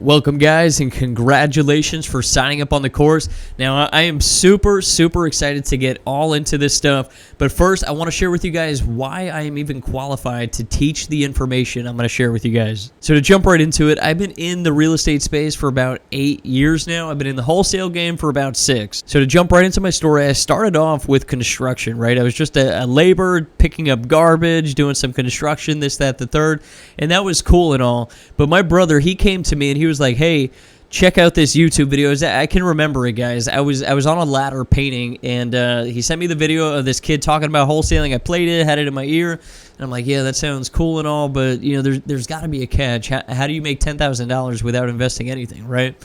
Welcome, guys, and congratulations for signing up on the course. Now, I am super excited to get all into this stuff. But first, I want to share with you guys why I am even qualified to teach the information I'm going to share with you guys. So to jump right into it, I've been in the real estate space for about 8 years now. I've been in the wholesale game for about 6. So to jump right into my story, I started off with construction, right? I was just a laborer, picking up garbage, doing some construction, this, that, the third. And that was cool and all. But my brother, he came to me and he was like, hey, check out this YouTube video. I can remember it, guys. I was on a ladder painting, and he sent me the video of this kid talking about wholesaling. I played it, had it in my ear, and I'm like, yeah, that sounds cool and all, but you know, there's got to be a catch. How do you make $10,000 without investing anything, right?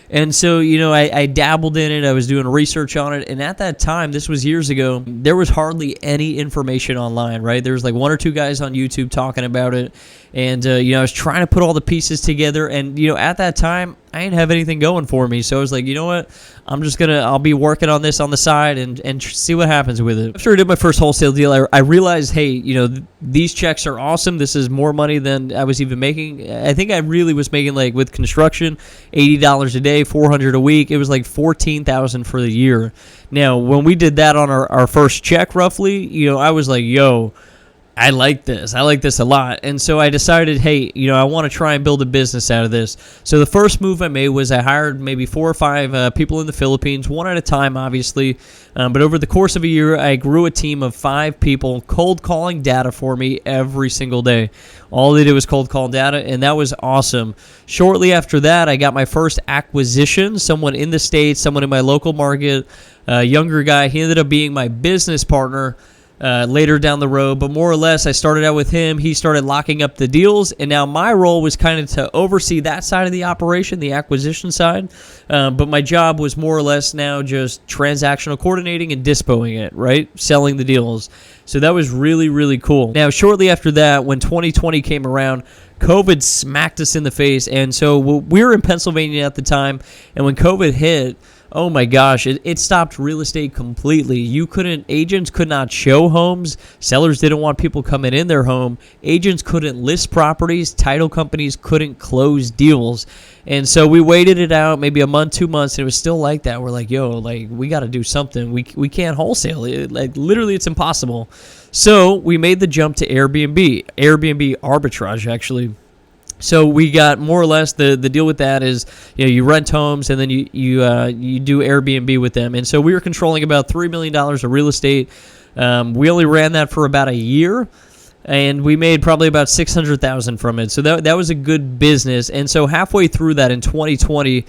And so, you know, I dabbled in it. I was doing research on it. And at that time, this was years ago, there was hardly any information online, right? There was like 1 or 2 guys on YouTube talking about it. And, you know, I was trying to put all the pieces together. And, you know, at that time, I didn't have anything going for me. So I was like, you know what? I'll be working on this on the side and see what happens with it. After I did my first wholesale deal, I realized, hey, you know, these checks are awesome. This is more money than I was even making. I think I really was making, like, with construction, $80 a day, $400 a week. It was like $14,000 for the year. Now, when we did that on our first check, roughly, you know, I was like, yo, I like this. I like this a lot. And so I decided, hey, you know, I want to try and build a business out of this. So the first move I made was I hired maybe 4 or 5 people in the Philippines, one at a time, obviously. But over the course of a year, I grew a team of 5 people cold calling data for me every single day. All they did was cold call data, and that was awesome. Shortly after that, I got my first acquisition, someone in the States, someone in my local market, a younger guy. He ended up being my business partner later down the road, but more or less I started out with him. He started locking up the deals, and now my role was kind of to oversee that side of the operation, the acquisition side, but my job was more or less now just transactional coordinating and dispoing it, right? Selling the deals. So that was really cool. Now, shortly after that, when 2020 came around, COVID smacked us in the face, and so we were in Pennsylvania at the time, and when COVID hit, oh my gosh, it stopped real estate completely. Agents could not show homes. Sellers didn't want people coming in their home. Agents couldn't list properties. Title companies couldn't close deals. And so we waited it out maybe a month, 2 months, and it was still like that. We're like, yo, like, we got to do something. We can't wholesale it. Like, literally, it's impossible. So we made the jump to Airbnb arbitrage, actually. So we got more or less the deal with that is, you know, you rent homes and then you do Airbnb with them. And so we were controlling about $3 million of real estate. We only ran that for about a year, and we made probably about $600,000 from it. So that was a good business. And so halfway through that in 2020,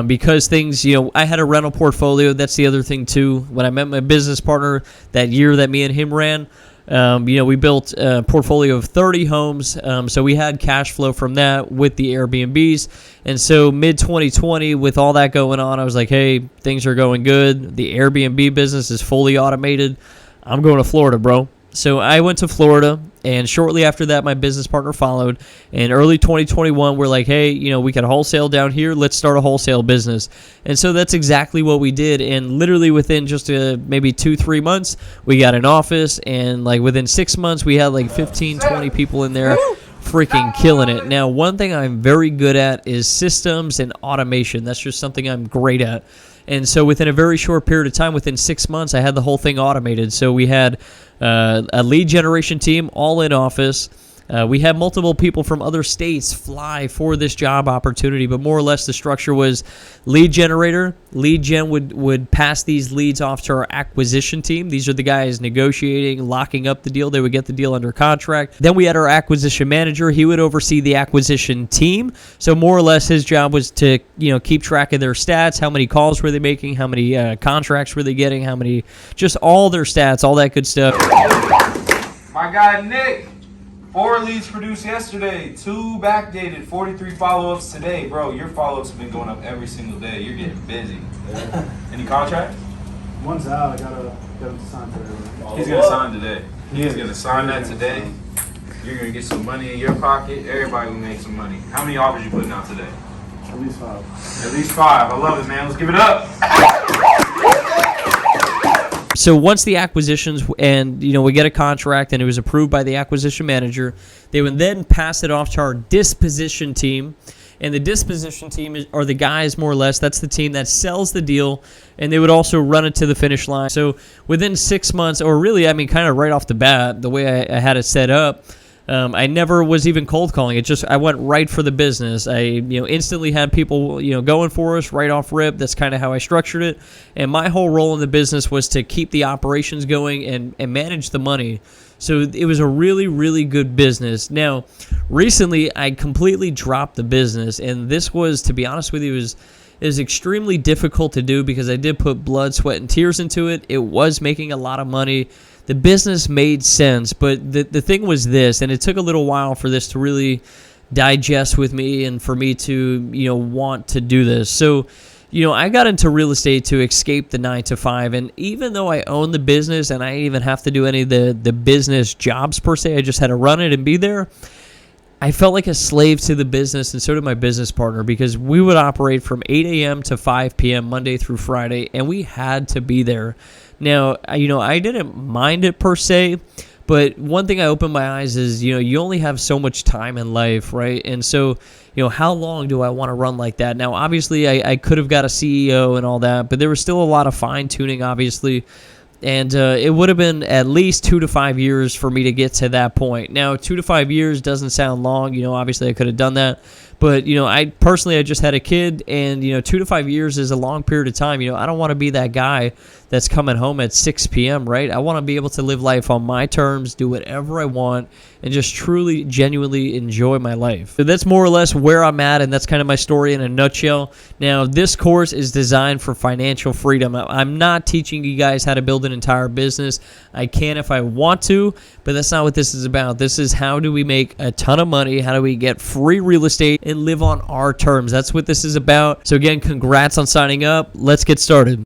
because things, you know, I had a rental portfolio. That's the other thing too. When I met my business partner that year that me and him ran, you know, we built a portfolio of 30 homes, so we had cash flow from that with the Airbnbs. And so mid-2020, with all that going on, I was like, hey, things are going good. The Airbnb business is fully automated. I'm going to Florida, bro. So I went to Florida, and shortly after that, my business partner followed. In early 2021, we're like, hey, you know, we can wholesale down here. Let's start a wholesale business. And so that's exactly what we did. And literally within just maybe 2-3 months, we got an office. And like within 6 months, we had like 15, 20 people in there freaking killing it. Now, one thing I'm very good at is systems and automation. That's just something I'm great at. And so within a very short period of time, within 6 months, I had the whole thing automated. So we had a lead generation team all in office. We had multiple people from other states fly for this job opportunity, but more or less the structure was lead generator. Lead gen would pass these leads off to our acquisition team. These are the guys negotiating, locking up the deal. They would get the deal under contract. Then we had our acquisition manager. He would oversee the acquisition team. So more or less his job was to, you know, keep track of their stats. How many calls were they making? How many contracts were they getting? How many, just all their stats, all that good stuff. My guy Nick. 4 leads produced yesterday, 2 backdated, 43 follow-ups today. Bro, your follow-ups have been going up every single day. You're getting busy. Yeah. Any contract? One's out. I gotta sign today. He's gonna sign today. He's gonna sign that today. You're gonna get some money in your pocket. Everybody will make some money. How many offers you putting out today? At least 5. At least 5. I love it, man. Let's give it up. So once the acquisitions and, you know, we get a contract and it was approved by the acquisition manager, they would then pass it off to our disposition team. And the disposition team are the guys, more or less. That's the team that sells the deal, and they would also run it to the finish line. So within 6 months, or really, I mean, kind of right off the bat, the way I had it set up, I never was even cold calling. I went right for the business. I instantly had people going for us right off rip. That's kind of how I structured it. And my whole role in the business was to keep the operations going and manage the money. So it was a really, really good business. Now, recently I completely dropped the business, and this was, to be honest with you, it was extremely difficult to do because I did put blood, sweat, and tears into it. It was making a lot of money. The business made sense, but the thing was this, and it took a little while for this to really digest with me and for me to want to do this. So I got into real estate to escape the 9 to 5, and even though I own the business and I didn't even have to do any of the business jobs per se, I just had to run it and be there. I felt like a slave to the business, and so did my business partner, because we would operate from 8 a.m. to 5 p.m. Monday through Friday, and we had to be there. Now, I didn't mind it per se, but one thing I opened my eyes is, you only have so much time in life, right? And so, how long do I want to run like that? Now, obviously, I could have got a CEO and all that, but there was still a lot of fine-tuning, obviously. And it would have been at least 2 to 5 years for me to get to that point. Now, 2 to 5 years doesn't sound long. Obviously I could have done that. But, I just had a kid, and, 2 to 5 years is a long period of time. I don't want to be that guy that's coming home at 6 p.m., right? I want to be able to live life on my terms, do whatever I want, and just truly, genuinely enjoy my life. So that's more or less where I'm at, and that's kind of my story in a nutshell. Now, this course is designed for financial freedom. I'm not teaching you guys how to build an entire business. I can if I want to, but that's not what this is about. This is how do we make a ton of money, how do we get free real estate and live on our terms. That's what this is about. So again, congrats on signing up. Let's get started.